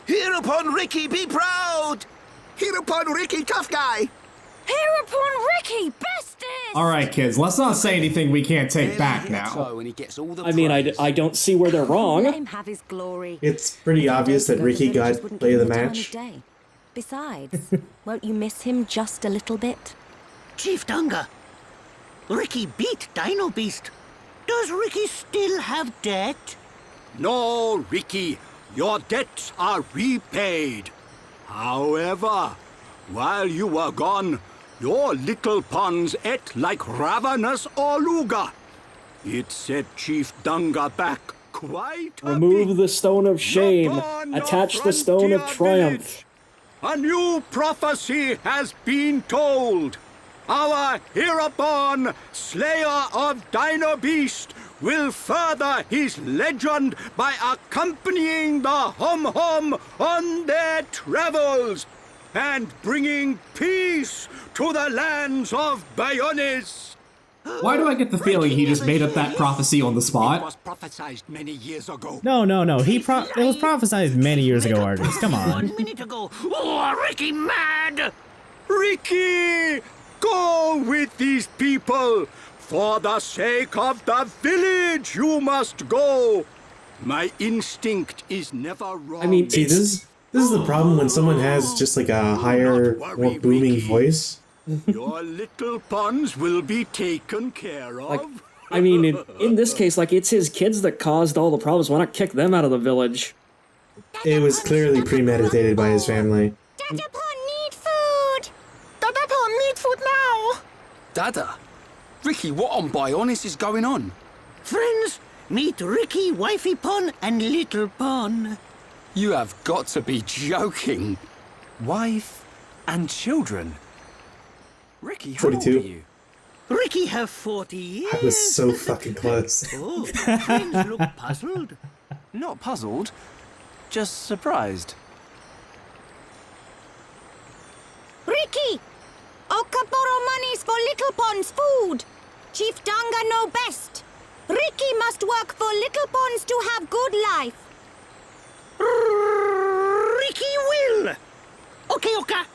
Heropon Ricky, be proud! Heropon Ricky, tough guy! Heropon Ricky, bestest! Alright, kids, let's not say anything we can't take back now. I mean, I don't see where they're Let wrong. him have his glory. It's pretty obvious that Ricky got play of the match. Besides, won't you miss him just a little bit? Chief Dunga, Ricky beat Dino Beast. Does Ricky still have debt? No, Ricky, your debts are repaid. However, while you were gone, your little pons ate like ravenous Oluga. It set Chief Dunga back quite a Remove bit. the stone of shame. Nopon, Attach no the stone of frontier triumph. village. A new prophecy has been told. Our Heropon, slayer of Dino Beast, will further his legend by accompanying the Hom-Hom on their travels and bringing peace to the lands of Bionis. Why do I get the feeling he just made up that prophecy on the It spot? was prophesied many years ago. No. It was prophesied many years ago, Artist. Come on. 1 minute ago. Oh, Ricky mad! Ricky, go with these people. For the sake of the village, you must go. My instinct is never wrong. I mean, See, this is the problem when someone has just like a higher, more booming voice. Your little puns will be taken care of. Like, I mean, in this case, like, it's his kids that caused all the problems. Why not kick them out of the village? It was clearly premeditated by his family. Dadapon need food! Dadapon need food now! Dada? Ricky, what on Bionis is going on? Friends, meet Ricky, Wifey Pon, and Little Pon. You have got to be joking. Wife and children? Ricky, how 42. old are you? Ricky have 40 years. I was so fucking close. Oh, friends look puzzled. Not puzzled, just surprised. Ricky! Oka borrow monies for Little Pon's food. Chief Dunga know best. Ricky must work for Little Pons to have good life. Ricky will. Okay, Oka.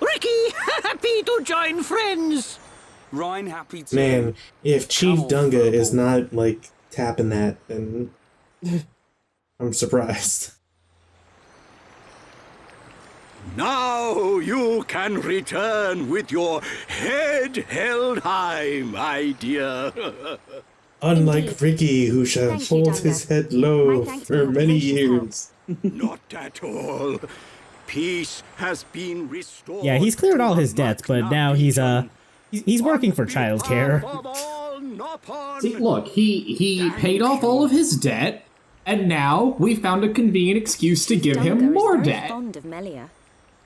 Ricky, happy to join friends. Ryan happy to... Man, if Chief Dunga is not, like, tapping that, then I'm surprised. Now you can return with your head held high, my dear. Unlike Ricky, who shall Thank you, hold Dunga. his head low My thanks for for your many precious years. Not at all. Peace has been restored. Yeah, he's cleared all to his the debts, but Magna now Region. he's working for On childcare. behalf of all Nopon, See, look, he paid off all of his debt, and now we found a convenient excuse to give him more debt. Fond of Melia.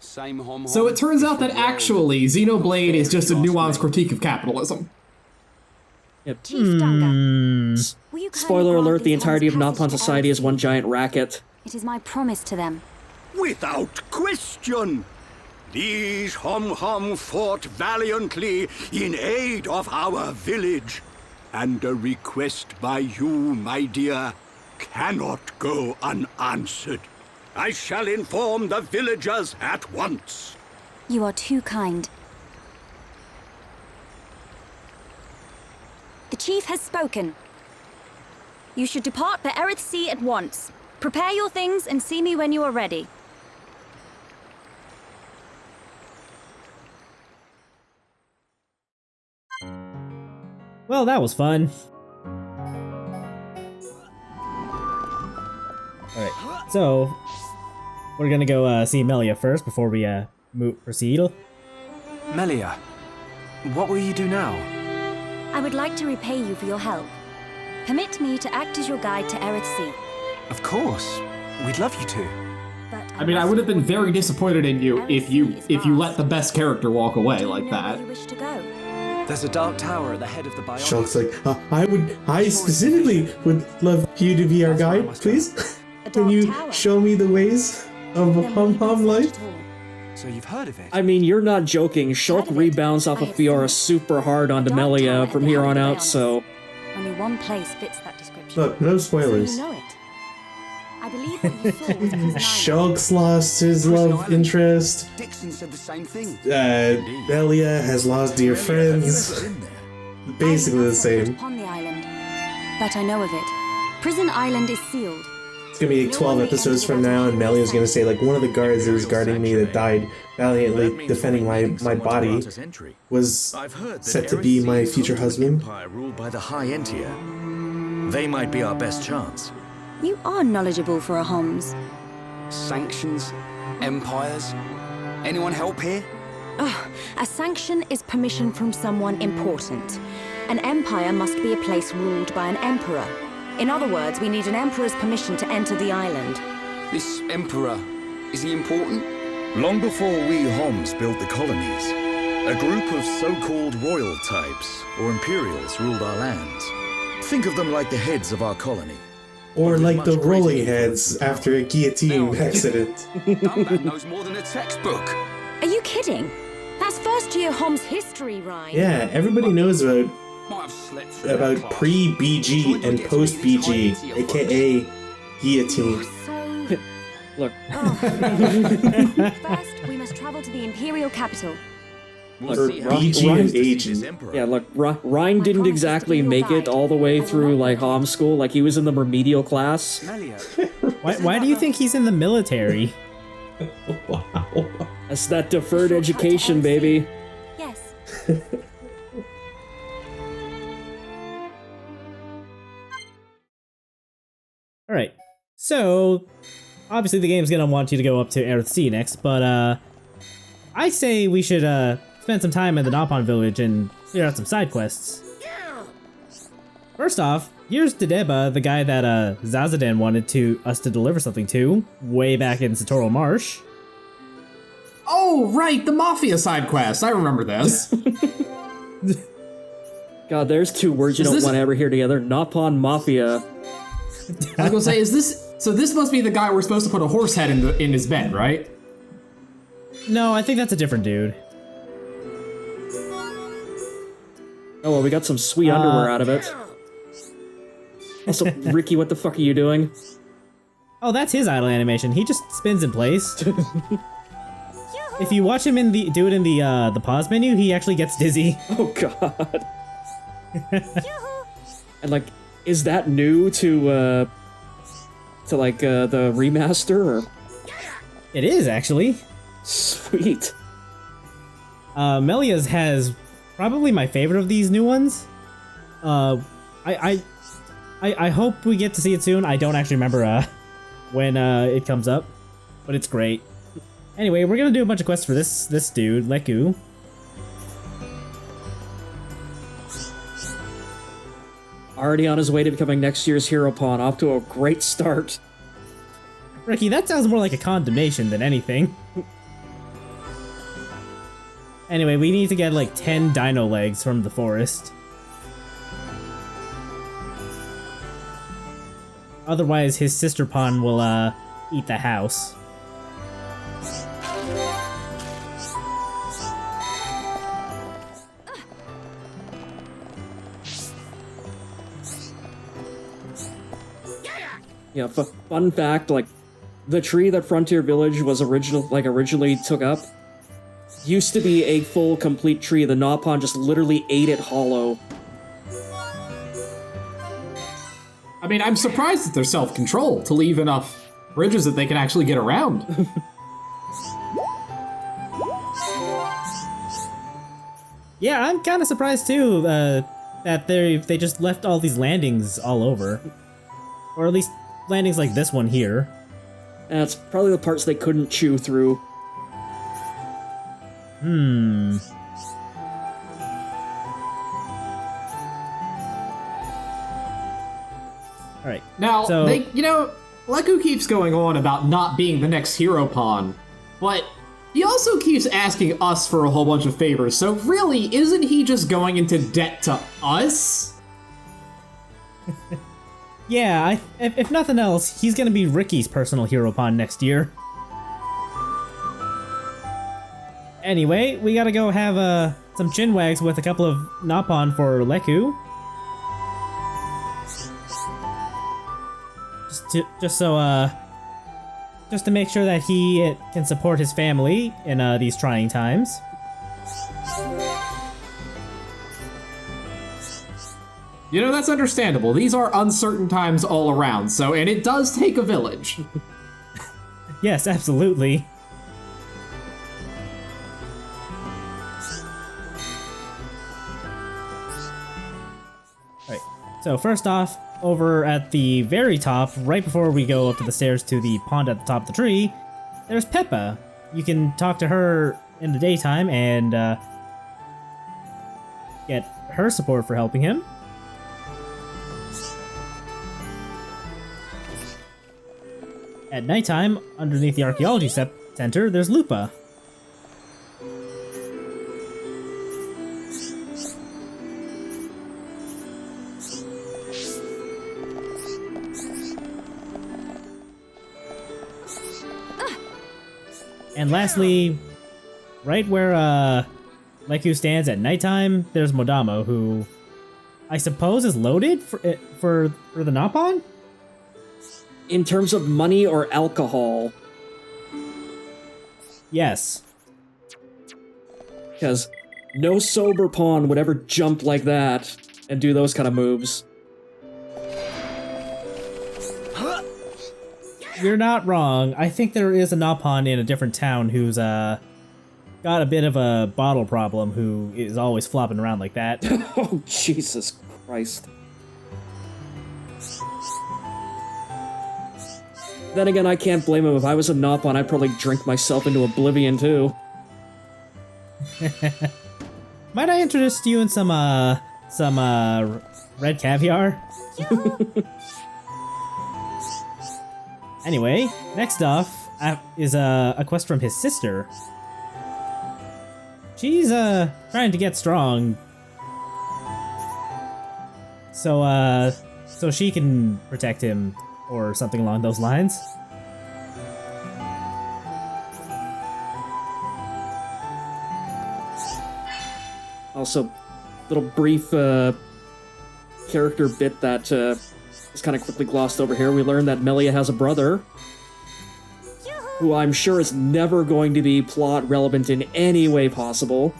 Same hom So it turns out that different world. actually Xenoblade is just a nuanced critique of capitalism. Yep. Chief Dunga. Will you kindly Spoiler grant alert, these the entirety of Pons Nopon passage to society is Eretz? one giant racket. It is my promise to them. without question. These Hom-Hom fought valiantly in aid of our village. And a request by you, my dear, cannot go unanswered. I shall inform the villagers at once. You are too kind. The chief has spoken. You should depart for Erith Sea at once. Prepare your things and see me when you are ready. Well, that was fun. Alright, so we're gonna go see Melia first before we proceed. Melia, what will you do now? I would like to repay you for your help. Permit me to act as your guide to Erith Sea. Of course, we'd love you to. But I mean, I would have been very disappointed in you if you let the best character walk away like that. Where you wish to go? There's a dark tower at the head of the Bionis. Shulk's like, I specifically would love you to be our guide, please. A Can dark you tower. show me the ways of Then Hom-Hom will you life? search at all? So you've heard of it? I mean, you're not joking. Shulk Heard of it. rebounds off I of have seen Fiora it. super hard onto Dark Melia tower from at the here head on of the out, Bionis. so... Only one place fits that description. Look, no So spoilers. you know it. I I believe what you saw was Prison Island. Shulk's lost his love interest. Dixon said the same thing. Melia has lost dear friends. Basically the same. Upon the island, but I know of it. Prison Island is sealed. It's gonna be like 12 episodes from now, and Melia's gonna say, like, one of the guards that was guarding me that died valiantly defending my body was set to be my future husband. Empire ruled by the High Entia. They might be our best chance. You are knowledgeable for a Homs. Sanctions? Empires? Anyone help here? A sanction is permission from someone important. An empire must be a place ruled by an emperor. In other words, we need an emperor's permission to enter the island. This emperor, is he important? Long before we Homs built the colonies, a group of so-called royal types, or imperials, ruled our lands. Think of them like the heads of our colony. Or like the rolling heads after a guillotine accident. Dumbat knows more than a textbook. Are you kidding? That's first year Homs history, Ryan. Yeah, everybody knows about Might have slept through that class. pre-BG and post-BG, aka guillotine. So... Look, First, we must travel to the Imperial capital. We'll Or see how BG he and rises to AG. his emperor. yeah, look, Ryan didn't exactly make it all the way through, like, Hom school. Like, he was in the remedial class. Melia. Why do you think he's in the military? Wow. That's that deferred education, baby. Yes. Alright, so obviously the game's gonna want you to go up to Earthsea next, but I say we should spend some time in the Nopon village and figure out some side quests. First off, here's Dedeba, the guy that Zazadan wanted us to deliver something to, way back in Satoral Marsh. Oh, right, the Mafia side quest. I remember this. God, there's two words you Is don't this- want to ever hear together. Nopon Mafia. I was gonna say, is this... So this must be the guy we're supposed to put a horse head in his bed, right? No, I think that's a different dude. Oh, well, we got some sweet underwear out of it. Also, Ricky, what the fuck are you doing? Oh, that's his idle animation. He just spins in place. If you watch him do it in the pause menu, he actually gets dizzy. Oh, God. And, like, is that new to like, the remaster, or? It is, actually. Sweet. Melia's has probably my favorite of these new ones. I hope we get to see it soon. I don't actually remember when it comes up, but it's great. Anyway, we're gonna do a bunch of quests for this dude, Leku. Already on his way to becoming next year's Heropon, off to a great start. Ricky, that sounds more like a condemnation than anything. Anyway, we need to get like 10 dino legs from the forest. Otherwise, his sister pond will eat the house. Yeah, fun fact, like, the tree that Frontier Village was originally took up used to be a full, complete tree. The Nopon just literally ate it hollow. I mean, I'm surprised at their self-control to leave enough bridges that they can actually get around. Yeah, I'm kind of surprised too that they just left all these landings all over, or at least landings like this one here. And it's probably the parts they couldn't chew through. Alright. Now, So- Leku keeps going on about not being the next Heropon, but he also keeps asking us for a whole bunch of favors, so really, isn't he just going into debt to us? Yeah, if nothing else, he's gonna be Ricky's personal Heropon next year. Anyway, we gotta go have some chinwags with a couple of Nopon for Leku. just to make sure that he can support his family in these trying times. You know, that's understandable. These are uncertain times all around, and it does take a village. Yes, absolutely. Alright, so first off, over at the very top, right before we go up to the stairs to the pond at the top of the tree, there's Peppa. You can talk to her in the daytime and get her support for helping him. At nighttime, underneath the archaeology center, there's Lupa. And lastly, right where Leku stands at nighttime, there's Modamo, who I suppose is loaded for the Nopon? In terms of money or alcohol? Yes. Because no sober pawn would ever jump like that and do those kind of moves. You're not wrong. I think there is a Nopon in a different town who's got a bit of a bottle problem who is always flopping around like that. Oh, Jesus Christ. Then again, I can't blame him. If I was a Nopon, I'd probably drink myself into oblivion, too. Might I introduce you in some red caviar? Anyway, next off is a quest from his sister. She's trying to get strong, so she can protect him or something along those lines. Also, little brief character bit that is kind of quickly glossed over here. We learned that Melia has a brother, who I'm sure is never going to be plot relevant in any way possible.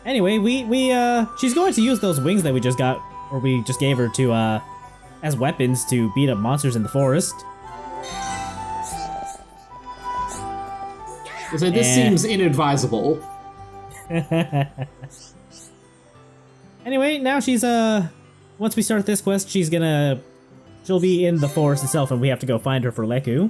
Anyway, she's going to use those wings that we just got, or we just gave her to, as weapons to beat up monsters in the forest. So this seems inadvisable. Anyway, now she's, once we start this quest, she'll be in the forest itself, and we have to go find her for Leku.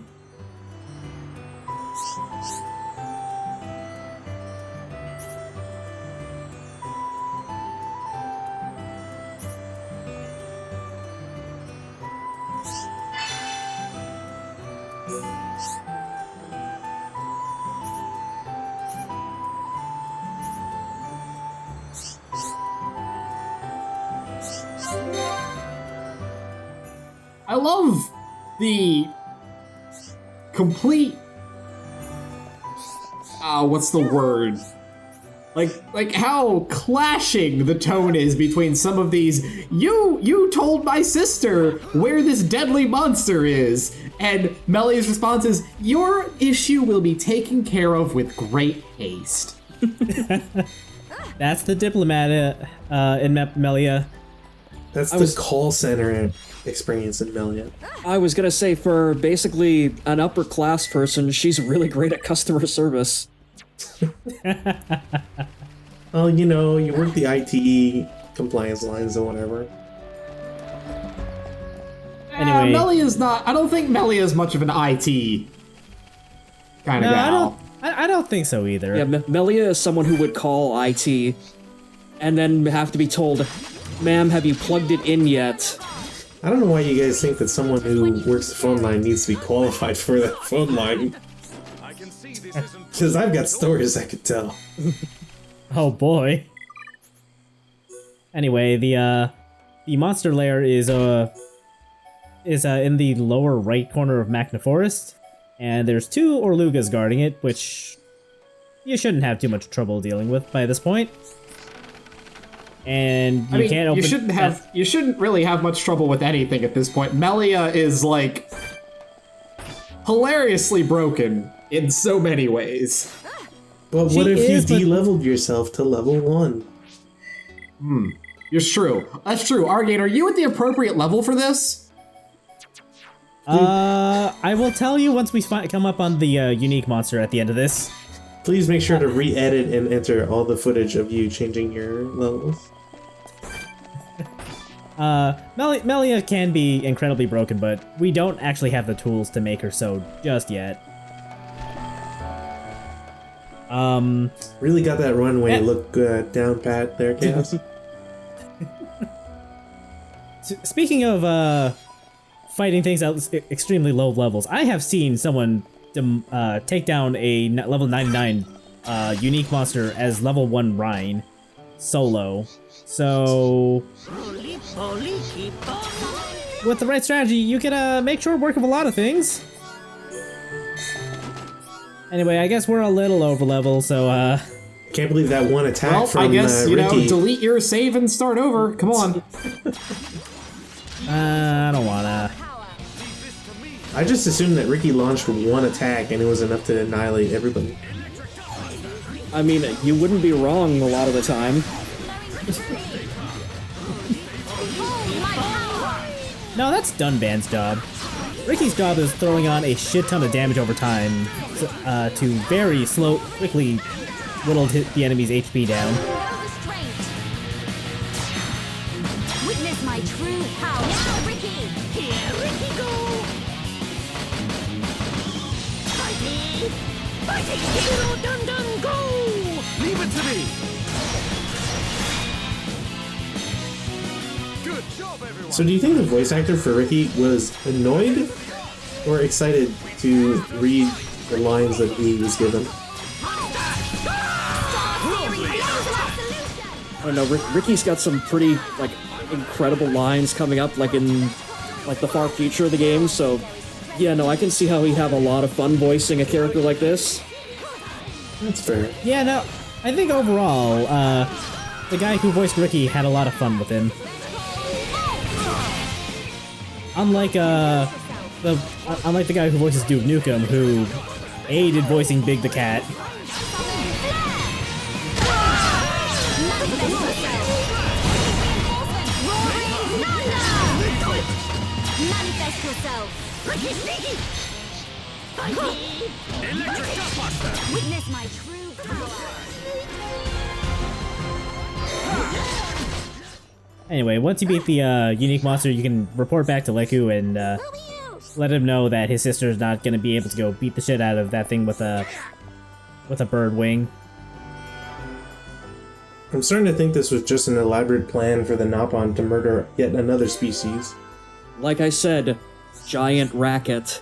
I love the complete, what's the word? Like how clashing the tone is between some of these, you told my sister where this deadly monster is, and Melia's response is, your issue will be taken care of with great haste. That's the diplomat in Melia. That's the call center experience in Melia. I was gonna say, for basically an upper class person, she's really great at customer service. Well, you know, you work the IT compliance lines or whatever. Anyway, Melia's not. I don't think Melia is much of an IT kind of gal. I don't think so either. Yeah, Melia is someone who would call IT and then have to be told, "Ma'am, have you plugged it in yet?" I don't know why you guys think that someone who works the phone line needs to be qualified for that phone line. Because I've got stories I could tell. Oh boy. Anyway, the monster lair is in the lower right corner of Magna Forest, and there's two Orlugas guarding it, which you shouldn't have too much trouble dealing with by this point. And you can't open... You shouldn't really have much trouble with anything at this point. Melia is, like, hilariously broken in so many ways. But what if you de-leveled yourself to level 1? It's true. That's true. Argate, are you at the appropriate level for this? I will tell you once we come up on the unique monster at the end of this. Please make sure to re-edit and enter all the footage of you changing your levels. Melia can be incredibly broken, but we don't actually have the tools to make her so just yet. Really got that runway look down pat there, Chaos. Speaking of fighting things at extremely low levels, I have seen someone take down a level 99 unique monster as level 1 Rhine solo. So with the right strategy, you can make short work of a lot of things. Anyway, I guess we're a little over level, so can't believe that one attack from I guess, Ricky. delete your save and start over. Come on. I don't wanna. I just assumed that Ricky launched one attack and it was enough to annihilate everybody. I mean, you wouldn't be wrong a lot of the time. No, that's Dunban's job. Ricky's job is throwing on a shit ton of damage over time to very quickly whittle the enemy's HP down. Witness my true power. Now, Ricky! Here, Ricky, go! Fighting! Fighting! Hero Dun Dun, go! Leave it to me! Good job, everyone! So do you think the voice actor for Ricky was annoyed or excited to read the lines that he was given? I don't know, Ricky's got some pretty, like, incredible lines coming up, like, in, like, the far future of the game, so, yeah, no, I can see how he'd have a lot of fun voicing a character like this. That's fair. Yeah, no, I think overall, the guy who voiced Ricky had a lot of fun with him. Unlike the guy who voices Duke Nukem, who hated voicing Big the Cat. Manifest yourself! Ricky Sneaky! Electric Dustbuster! Witness my true power! Anyway, once you beat the unique monster, you can report back to Leku and let him know that his sister's not gonna be able to go beat the shit out of that thing with a bird wing. I'm starting to think this was just an elaborate plan for the Nopon to murder yet another species. Like I said, giant racket.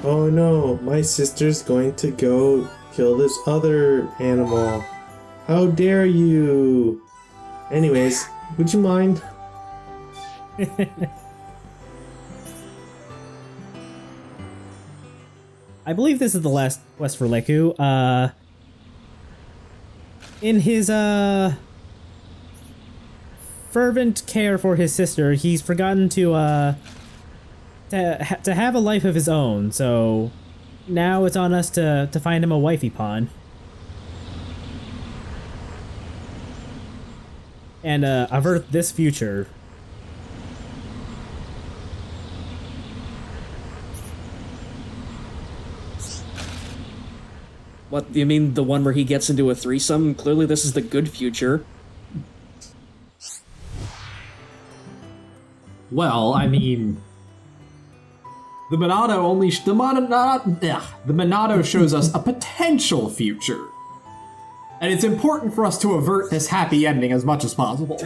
Oh no, my sister's going to go kill this other animal. How dare you? Anyways, would you mind? I believe this is the last quest for Leku. In his fervent care for his sister, he's forgotten to have a life of his own, so now it's on us to find him a wifey pawn. And avert this future. What, you mean the one where he gets into a threesome? Clearly this is the good future. Well, I mean, the Monado shows us a potential future. And it's important for us to avert this happy ending as much as possible.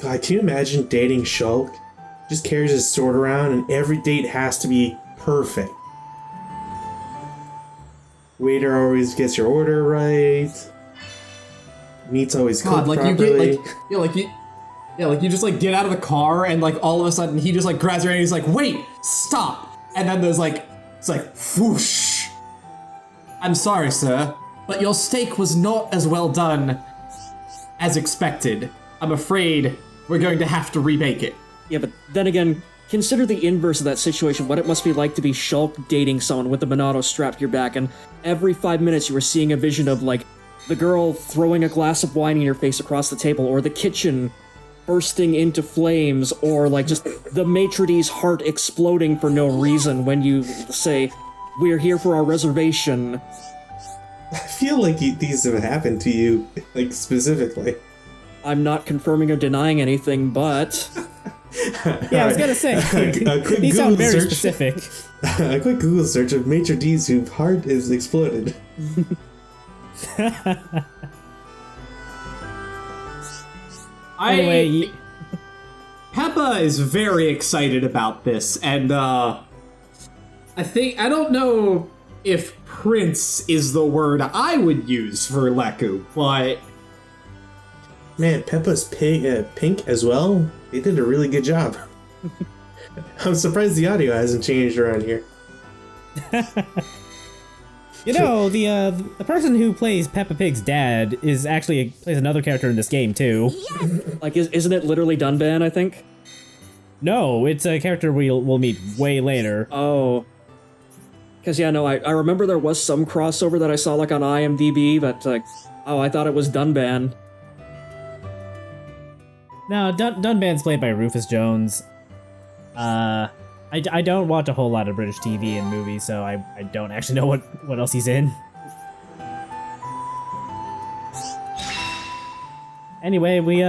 God, can you imagine dating Shulk? Just carries his sword around and every date has to be perfect. Waiter always gets your order right. Meat's always cooked properly. Yeah, like you just like get out of the car and like all of a sudden he just like grabs your hand and he's like, wait, stop. And then there's like, it's like, whoosh. I'm sorry, sir, but your steak was not as well done as expected. I'm afraid we're going to have to remake it. Yeah, but then again, consider the inverse of that situation, what it must be like to be Shulk dating someone with a Monado strapped to your back, and every 5 minutes you were seeing a vision of, like, the girl throwing a glass of wine in your face across the table, or the kitchen bursting into flames, or, like, just the maitre d's' heart exploding for no reason when you say, we're here for our reservation. I feel like these have happened to you, like, specifically. I'm not confirming or denying anything, but... Yeah, I was gonna say, these sound very specific. A quick Google search of maitre d's whose heart is exploded. Anyway, Peppa is very excited about this, and I don't know if Prince is the word I would use for Leku, but... Man, Peppa's pink as well. They did a really good job. I'm surprised the audio hasn't changed around here. You know, the person who plays Peppa Pig's dad is actually plays another character in this game too. Like, isn't it literally Dunban, I think? No, it's a character we'll meet way later. Oh. Because, yeah, no, I remember there was some crossover that I saw, like, on IMDb, but, like, oh, I thought it was Dunban. No, Dunban's played by Rufus Jones. I don't watch a whole lot of British TV and movies, so I don't actually know what else he's in. Anyway, we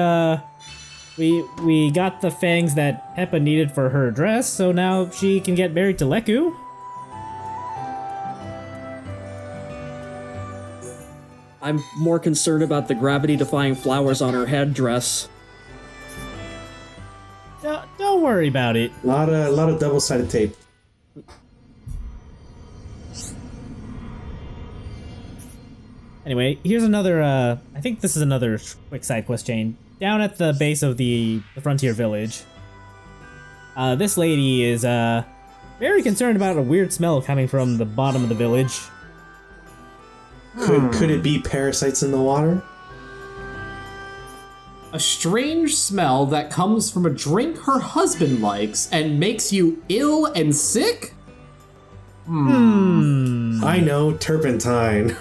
got the fangs that Peppa needed for her dress, so now she can get married to Leku. I'm more concerned about the gravity-defying flowers on her headdress. Don't worry about it. A lot of double-sided tape. Anyway, here's another, I think this is another quick side quest chain. Down at the base of the frontier village, this lady is, very concerned about a weird smell coming from the bottom of the village. Could it be parasites in the water? A strange smell that comes from a drink her husband likes and makes you ill and sick? I know, turpentine.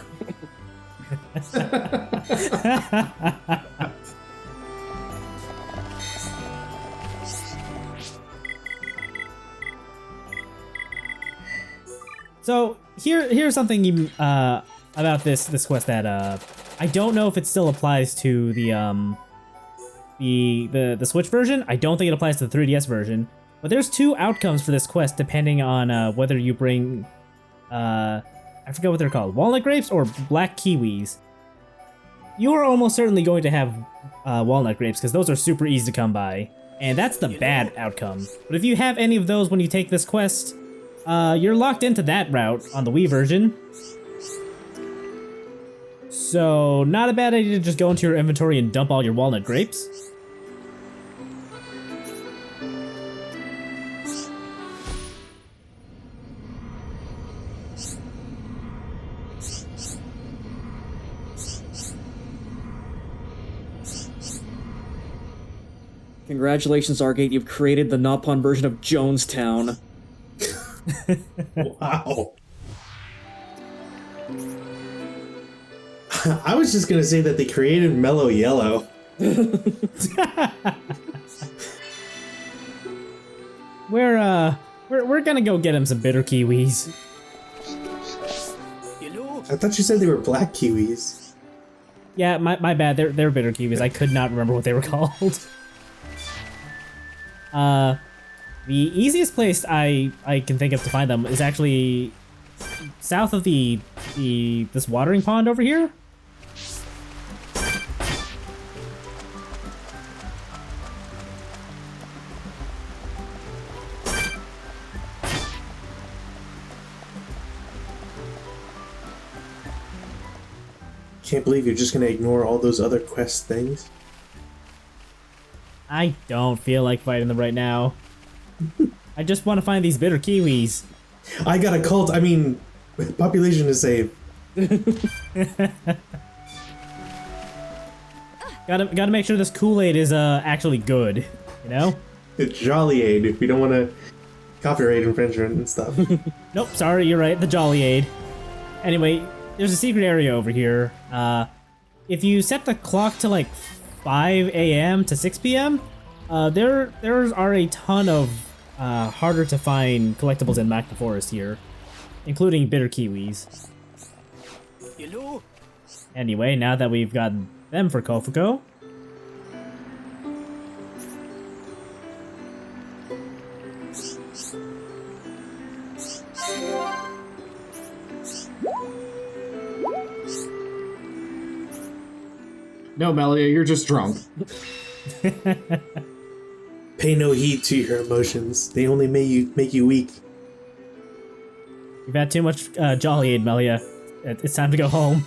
So here's something about this quest that I don't know if it still applies to the Switch version. I don't think it applies to the 3DS version. But there's two outcomes for this quest depending on whether you bring I forget what they're called, walnut grapes or black kiwis. You are almost certainly going to have walnut grapes because those are super easy to come by, and that's the bad outcome. But if you have any of those when you take this quest, you're locked into that route on the Wii version. So, not a bad idea to just go into your inventory and dump all your walnut grapes. Congratulations, Argate, you've created the Nopon version of Jonestown. Wow. I was just gonna say that they created Mellow Yellow. We're gonna go get him some bitter kiwis. I thought you said they were black kiwis. Yeah, my bad. They're bitter kiwis. I could not remember what they were called. The easiest place I can think of to find them is actually south of this watering pond over here. Can't believe you're just gonna ignore all those other quest things. I don't feel like fighting them right now. I just want to find these bitter kiwis. I got a cult. I mean, population to save. Gotta make sure this Kool-Aid is actually good, you know? It's Jolly Aid if we don't want to copyright infringement and stuff. Nope, sorry, you're right, the Jolly Aid. Anyway, there's a secret area over here. If you set the clock to like 5 a.m. to 6 p.m., there are a ton of harder to find collectibles in Magna Forest here, including bitter kiwis. Hello? Anyway, now that we've got them for Kofuko, No, Melia, you're just drunk. Pay no heed to your emotions. They only make you weak. you've had too much Jolly Aid, Melia. It's time to go home.